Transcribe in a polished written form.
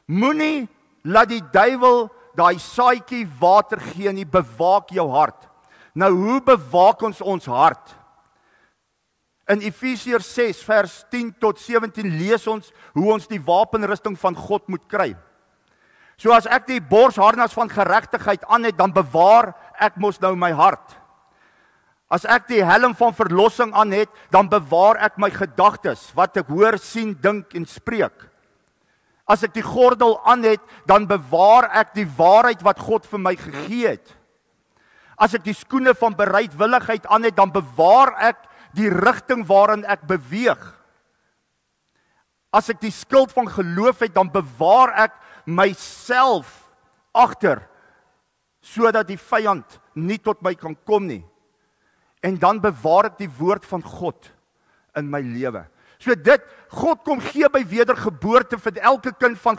Moenie laat die duiwel daai saadjie water gee nie, bewaak jou hart. Nou hoe bewaak ons hart? In Efesiërs 6 vers 10 tot 17 lees ons hoe ons die wapenrusting van God moet kry. So as ek die borsharnas van geregtigheid aan het, dan bewaar ek mos nou my hart. As ek die helm van verlossing aan het, dan bewaar ek my gedagtes, wat ek hoor, sien, dink en spreek. As ek die gordel aan het, dan bewaar ek die waarheid wat God vir my gegee het. As ek die skoene van bereidwilligheid aan het, dan bewaar ek die rigting waarin ek beweeg. As ek die skild van geloof het, dan bewaar ek myself agter, sodat die vyand nie tot my kan kom nie. En dan bewaar ek die woord van God in my lewe. So dit, God kom gee by wedergeboorte vir elke kind van